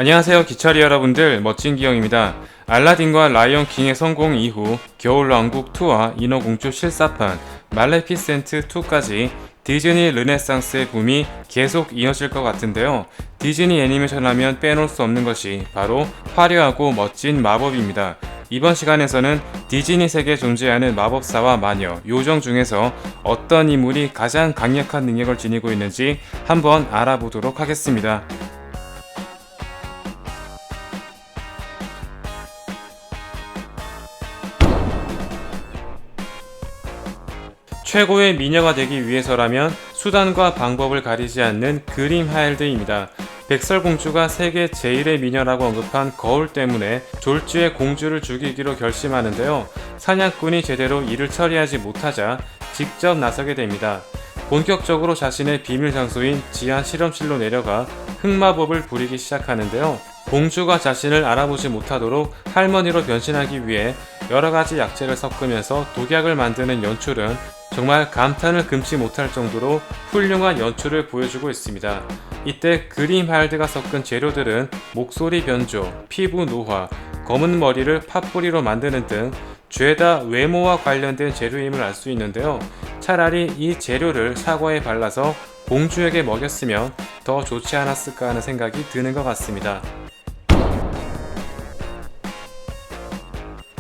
안녕하세요 기철이 여러분들, 멋진 기영입니다. 알라딘과 라이언 킹의 성공 이후 겨울왕국 2와 인어공주 실사판, 말레피센트 2까지 디즈니 르네상스의 붐이 계속 이어질 것 같은데요. 디즈니 애니메이션 하면 빼놓을 수 없는 것이 바로 화려하고 멋진 마법입니다. 이번 시간에서는 디즈니 세계에 존재하는 마법사와 마녀, 요정 중에서 어떤 인물이 가장 강력한 능력을 지니고 있는지 한번 알아보도록 하겠습니다. 최고의 미녀가 되기 위해서라면 수단과 방법을 가리지 않는 그림 하일드입니다. 백설공주가 세계 제1의 미녀라고 언급한 거울 때문에 졸지에 공주를 죽이기로 결심하는데요. 사냥꾼이 제대로 일을 처리하지 못하자 직접 나서게 됩니다. 본격적으로 자신의 비밀 장소인 지하 실험실로 내려가 흑마법을 부리기 시작하는데요. 공주가 자신을 알아보지 못하도록 할머니로 변신하기 위해 여러가지 약재를 섞으면서 독약을 만드는 연출은 정말 감탄을 금치 못할 정도로 훌륭한 연출을 보여주고 있습니다. 이때 그림 하일드가 섞은 재료들은 목소리 변조, 피부 노화, 검은 머리를 팥뿌리로 만드는 등 죄다 외모와 관련된 재료임을 알 수 있는데요. 차라리 이 재료를 사과에 발라서 공주에게 먹였으면 더 좋지 않았을까 하는 생각이 드는 것 같습니다.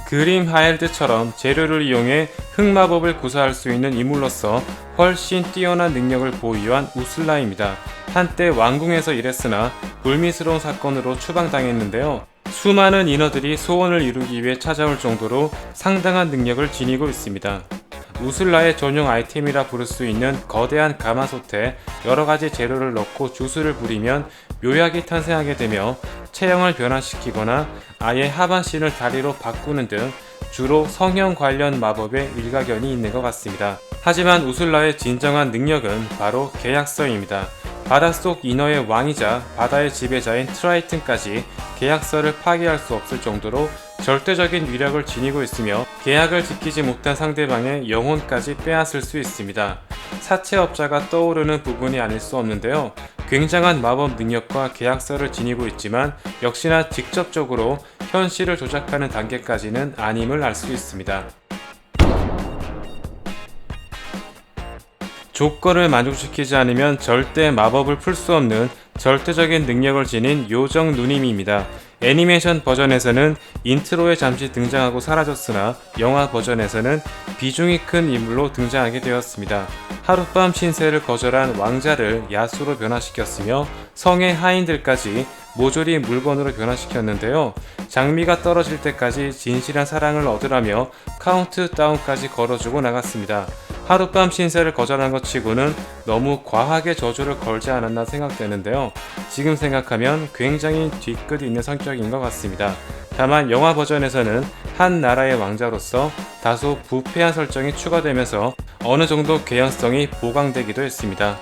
그림 하일드처럼 재료를 이용해 흑마법을 구사할 수 있는 인물로서 훨씬 뛰어난 능력을 보유한 우슬라입니다. 한때 왕궁에서 일했으나 불미스러운 사건으로 추방당했는데요. 수많은 인어들이 소원을 이루기 위해 찾아올 정도로 상당한 능력을 지니고 있습니다. 우슬라의 전용 아이템이라 부를 수 있는 거대한 가마솥에 여러가지 재료를 넣고 주스를 부리면 묘약이 탄생하게 되며 체형을 변화시키거나 아예 하반신을 다리로 바꾸는 등 주로 성형 관련 마법에 일가견이 있는 것 같습니다. 하지만 우슬라의 진정한 능력은 바로 계약서입니다. 바닷속 인어의 왕이자 바다의 지배자인 트라이튼까지 계약서를 파기할 수 없을 정도로 절대적인 위력을 지니고 있으며 계약을 지키지 못한 상대방의 영혼까지 빼앗을 수 있습니다. 사채업자가 떠오르는 부분이 아닐 수 없는데요. 굉장한 마법 능력과 계약서를 지니고 있지만 역시나 직접적으로 현실을 조작하는 단계까지는 아님을 알 수 있습니다. 조건을 만족시키지 않으면 절대 마법을 풀 수 없는 절대적인 능력을 지닌 요정 누님입니다. 애니메이션 버전에서는 인트로에 잠시 등장하고 사라졌으나 영화 버전에서는 비중이 큰 인물로 등장하게 되었습니다. 하룻밤 신세를 거절한 왕자를 야수로 변화시켰으며 성의 하인들까지 모조리 물건으로 변화시켰는데요. 장미가 떨어질 때까지 진실한 사랑을 얻으라며 카운트다운까지 걸어주고 나갔습니다. 하룻밤 신세를 거절한 것 치고는 너무 과하게 저주를 걸지 않았나 생각되는데요. 지금 생각하면 굉장히 뒤끝 있는 성격인 것 같습니다. 다만 영화 버전에서는 한 나라의 왕자로서 다소 부패한 설정이 추가되면서 어느 정도 개연성이 보강되기도 했습니다.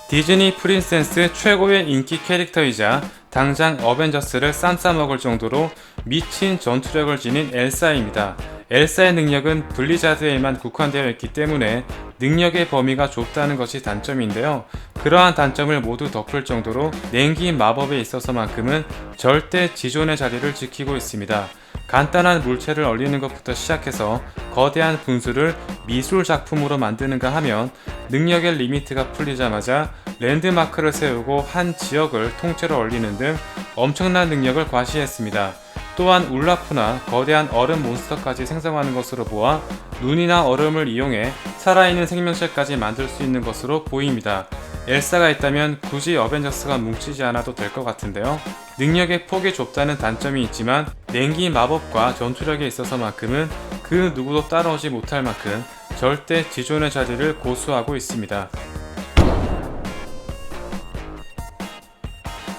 디즈니 프린세스 최고의 인기 캐릭터이자 당장 어벤져스를 쌈싸먹을 정도로 미친 전투력을 지닌 엘사입니다. 엘사의 능력은 블리자드에만 국한되어 있기 때문에 능력의 범위가 좁다는 것이 단점인데요. 그러한 단점을 모두 덮을 정도로 냉기 마법에 있어서만큼은 절대 지존의 자리를 지키고 있습니다. 간단한 물체를 얼리는 것부터 시작해서 거대한 분수를 미술 작품으로 만드는가 하면 능력의 리미트가 풀리자마자 랜드마크를 세우고 한 지역을 통째로 얼리는 등 엄청난 능력을 과시했습니다. 또한 울라프나 거대한 얼음 몬스터까지 생성하는 것으로 보아 눈이나 얼음을 이용해 살아있는 생명체까지 만들 수 있는 것으로 보입니다. 엘사가 있다면 굳이 어벤져스가 뭉치지 않아도 될 것 같은데요. 능력의 폭이 좁다는 단점이 있지만 냉기 마법과 전투력에 있어서만큼은 그 누구도 따라오지 못할 만큼 절대 지존의 자리를 고수하고 있습니다.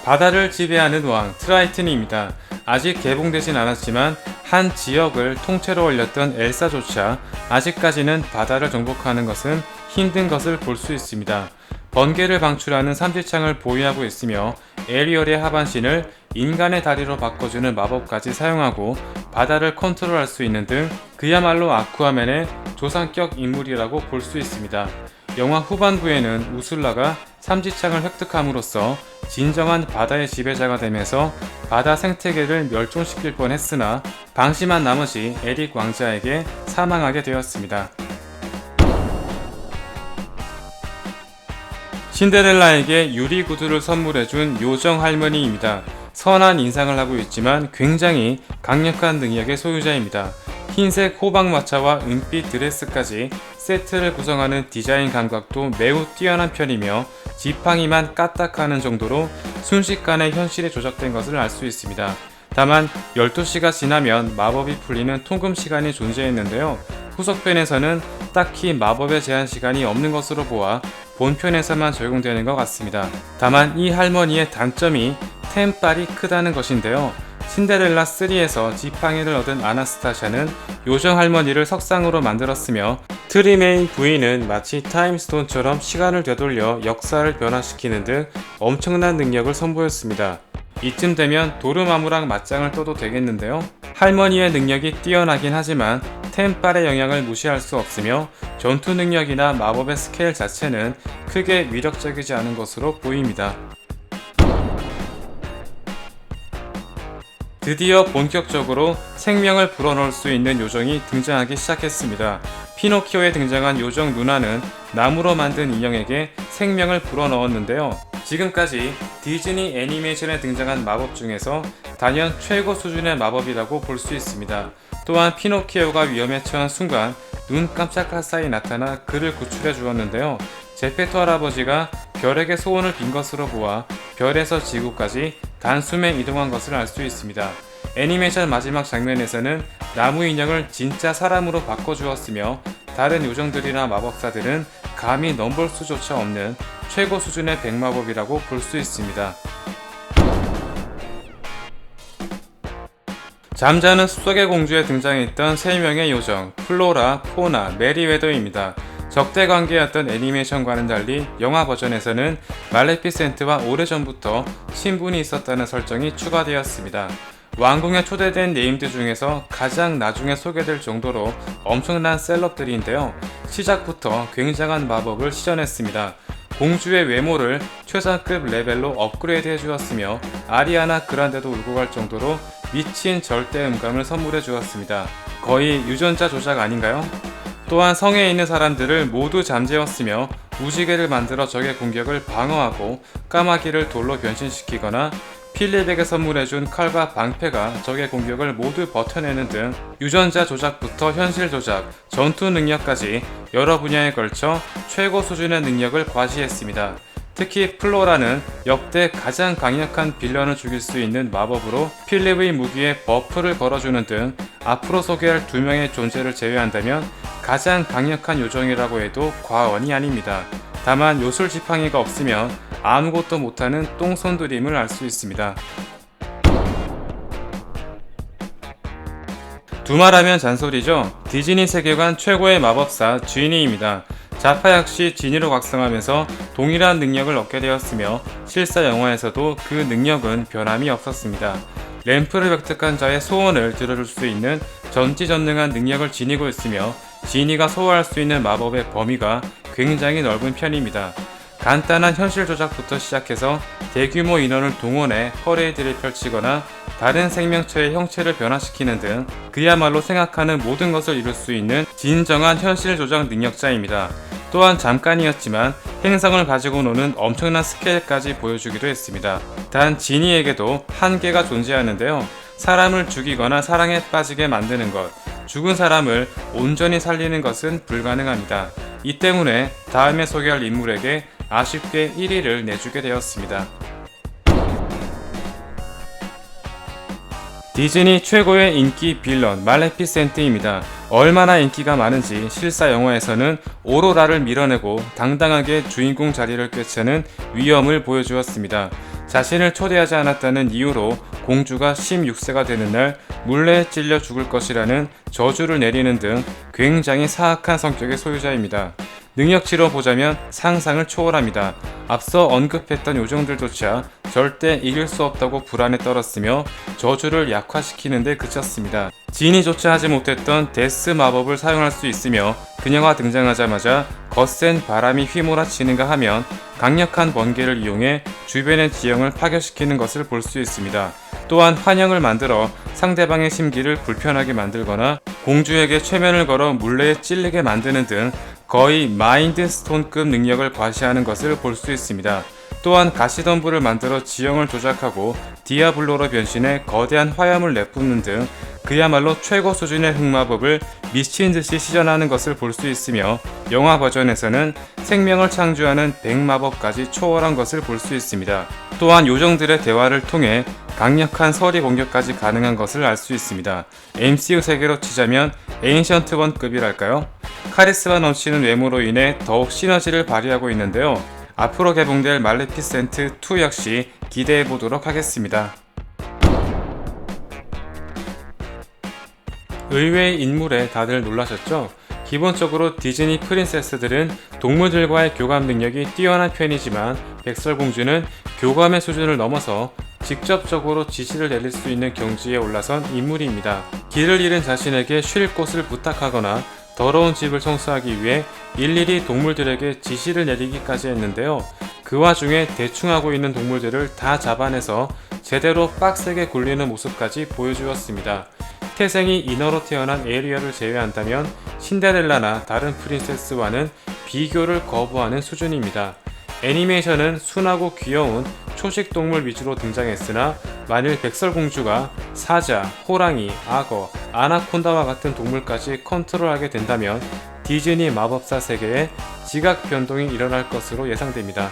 바다를 지배하는 왕 트라이튼입니다. 아직 개봉되진 않았지만 한 지역을 통째로 얼렸던 엘사조차 아직까지는 바다를 정복하는 것은 힘든 것을 볼 수 있습니다. 번개를 방출하는 삼지창을 보유하고 있으며 에리얼의 하반신을 인간의 다리로 바꿔주는 마법까지 사용하고 바다를 컨트롤할 수 있는 등 그야말로 아쿠아맨의 조상격 인물이라고 볼 수 있습니다. 영화 후반부에는 우술라가 삼지창을 획득함으로써 진정한 바다의 지배자가 되면서 바다 생태계를 멸종시킬 뻔했으나 방심한 나머지 에릭 왕자에게 사망하게 되었습니다. 신데렐라에게 유리 구두를 선물해준 요정 할머니입니다. 선한 인상을 하고 있지만 굉장히 강력한 능력의 소유자입니다. 흰색 호박마차와 은빛 드레스까지 세트를 구성하는 디자인 감각도 매우 뛰어난 편이며 지팡이만 까딱하는 정도로 순식간에 현실에 조작된 것을 알 수 있습니다. 다만 12시가 지나면 마법이 풀리는 통금 시간이 존재했는데요. 후속편에서는 딱히 마법의 제한 시간이 없는 것으로 보아 본편에서만 적용되는 것 같습니다. 다만 이 할머니의 단점이 템빨이 크다는 것인데요. 신데렐라 3에서 지팡이를 얻은 아나스타샤는 요정 할머니를 석상으로 만들었으며 트리메인 부인은 마치 타임스톤처럼 시간을 되돌려 역사를 변화시키는 등 엄청난 능력을 선보였습니다. 이쯤 되면 도르마무랑 맞짱을 떠도 되겠는데요. 할머니의 능력이 뛰어나긴 하지만 템빨의 영향을 무시할 수 없으며 전투 능력이나 마법의 스케일 자체는 크게 위력적이지 않은 것으로 보입니다. 드디어 본격적으로 생명을 불어넣을 수 있는 요정이 등장하기 시작했습니다. 피노키오에 등장한 요정 누나는 나무로 만든 인형에게 생명을 불어넣었는데요. 지금까지 디즈니 애니메이션에 등장한 마법 중에서 단연 최고 수준의 마법이라고 볼 수 있습니다. 또한 피노키오가 위험에 처한 순간 눈 깜짝할 사이 나타나 그를 구출해 주었는데요. 제페토 할아버지가 별에게 소원을 빈 것으로 보아 별에서 지구까지 단숨에 이동한 것을 알 수 있습니다. 애니메이션 마지막 장면에서는 나무 인형을 진짜 사람으로 바꿔주었으며 다른 요정들이나 마법사들은 감히 넘볼 수조차 없는 최고 수준의 백마법이라고 볼 수 있습니다. 잠자는 숲속의 공주에 등장했던 3명의 요정 플로라, 포나, 메리웨더입니다. 적대 관계였던 애니메이션과는 달리 영화 버전에서는 말레피센트와 오래전부터 친분이 있었다는 설정이 추가되었습니다. 왕궁에 초대된 네임드 중에서 가장 나중에 소개될 정도로 엄청난 셀럽들인데요. 시작부터 굉장한 마법을 시전했습니다. 공주의 외모를 최상급 레벨로 업그레이드 해주었으며 아리아나 그란데도 울고 갈 정도로 미친 절대 음감을 선물해 주었습니다. 거의 유전자 조작 아닌가요? 또한 성에 있는 사람들을 모두 잠재웠으며 무지개를 만들어 적의 공격을 방어하고 까마귀를 돌로 변신시키거나 필립에게 선물해준 칼과 방패가 적의 공격을 모두 버텨내는 등 유전자 조작부터 현실 조작, 전투 능력까지 여러 분야에 걸쳐 최고 수준의 능력을 과시했습니다. 특히 플로라는 역대 가장 강력한 빌런을 죽일 수 있는 마법으로 필립의 무기에 버프를 걸어주는 등 앞으로 소개할 2명의 존재를 제외한다면 가장 강력한 요정이라고 해도 과언이 아닙니다. 다만 요술 지팡이가 없으면 아무것도 못하는 똥손들임을 알 수 있습니다. 두말하면 잔소리죠. 디즈니 세계관 최고의 마법사 지니입니다. 자파 역시 지니로 각성하면서 동일한 능력을 얻게 되었으며 실사 영화에서도 그 능력은 변함이 없었습니다. 램프를 획득한 자의 소원을 들어줄 수 있는 전지전능한 능력을 지니고 있으며 지니가 소화할 수 있는 마법의 범위가 굉장히 넓은 편입니다. 간단한 현실 조작부터 시작해서 대규모 인원을 동원해 퍼레이드를 펼치거나 다른 생명체의 형체를 변화시키는 등 그야말로 생각하는 모든 것을 이룰 수 있는 진정한 현실 조작 능력자입니다. 또한 잠깐이었지만 행성을 가지고 노는 엄청난 스케일까지 보여주기도 했습니다. 단 지니에게도 한계가 존재하는데요. 사람을 죽이거나 사랑에 빠지게 만드는 것, 죽은 사람을 온전히 살리는 것은 불가능합니다. 이 때문에 다음에 소개할 인물에게 아쉽게 1위를 내주게 되었습니다. 디즈니 최고의 인기 빌런 말레피센트입니다. 얼마나 인기가 많은지 실사 영화에서는 오로라를 밀어내고 당당하게 주인공 자리를 꿰차는 위엄을 보여주었습니다. 자신을 초대하지 않았다는 이유로 공주가 16세가 되는 날 물레에 찔려 죽을 것이라는 저주를 내리는 등 굉장히 사악한 성격의 소유자입니다. 능력치로 보자면 상상을 초월합니다. 앞서 언급했던 요정들조차 절대 이길 수 없다고 불안에 떨었으며 저주를 약화시키는 데 그쳤습니다. 지니조차 하지 못했던 데스 마법을 사용할 수 있으며 그녀가 등장하자마자 거센 바람이 휘몰아치는가 하면 강력한 번개를 이용해 주변의 지형을 파괴시키는 것을 볼 수 있습니다. 또한 환영을 만들어 상대방의 심기를 불편하게 만들거나 공주에게 최면을 걸어 물레에 찔리게 만드는 등 거의 마인드 스톤급 능력을 과시하는 것을 볼 수 있습니다. 또한 가시덤불을 만들어 지형을 조작하고 디아블로로 변신해 거대한 화염을 내뿜는 등 그야말로 최고 수준의 흑마법을 미친듯이 시전하는 것을 볼 수 있으며, 영화 버전에서는 생명을 창조하는 백마법까지 초월한 것을 볼 수 있습니다. 또한 요정들의 대화를 통해 강력한 서리 공격까지 가능한 것을 알 수 있습니다. MCU 세계로 치자면 에인션트 원급이랄까요? 카리스마 넘치는 외모로 인해 더욱 시너지를 발휘하고 있는데요. 앞으로 개봉될 말레피센트 2 역시 기대해보도록 하겠습니다. 의외의 인물에 다들 놀라셨죠? 기본적으로 디즈니 프린세스들은 동물들과의 교감 능력이 뛰어난 편이지만 백설공주는 교감의 수준을 넘어서 직접적으로 지시를 내릴 수 있는 경지에 올라선 인물입니다. 길을 잃은 자신에게 쉴 곳을 부탁하거나 더러운 집을 청소하기 위해 일일이 동물들에게 지시를 내리기까지 했는데요. 그 와중에 대충 하고 있는 동물들을 다 잡아내서 제대로 빡세게 굴리는 모습까지 보여주었습니다. 태생이 인어로 태어난 에리얼을 제외한다면 신데렐라나 다른 프린세스와는 비교를 거부하는 수준입니다. 애니메이션은 순하고 귀여운 초식동물 위주로 등장했으나 만일 백설공주가 사자, 호랑이, 악어, 아나콘다와 같은 동물까지 컨트롤하게 된다면 디즈니 마법사 세계에 지각 변동이 일어날 것으로 예상됩니다.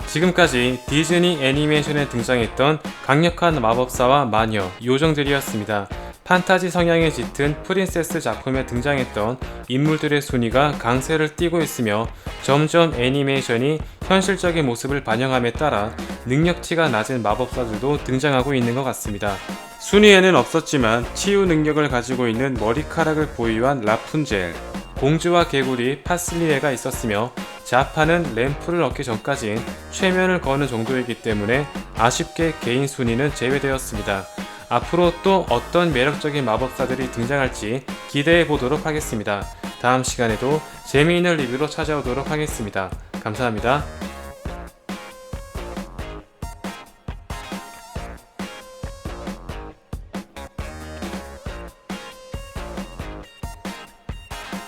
지금까지 디즈니 애니메이션에 등장했던 강력한 마법사와 마녀, 요정들이었습니다. 판타지 성향에 짙은 프린세스 작품에 등장했던 인물들의 순위가 강세를 띠고 있으며 점점 애니메이션이 현실적인 모습을 반영함에 따라 능력치가 낮은 마법사들도 등장하고 있는 것 같습니다. 순위에는 없었지만 치유 능력을 가지고 있는 머리카락을 보유한 라푼젤, 공주와 개구리 파슬리에가 있었으며 자파는 램프를 얻기 전까진 최면을 거는 정도이기 때문에 아쉽게 개인 순위는 제외되었습니다. 앞으로 또 어떤 매력적인 마법사들이 등장할지 기대해 보도록 하겠습니다. 다음 시간에도 재미있는 리뷰로 찾아오도록 하겠습니다. 감사합니다.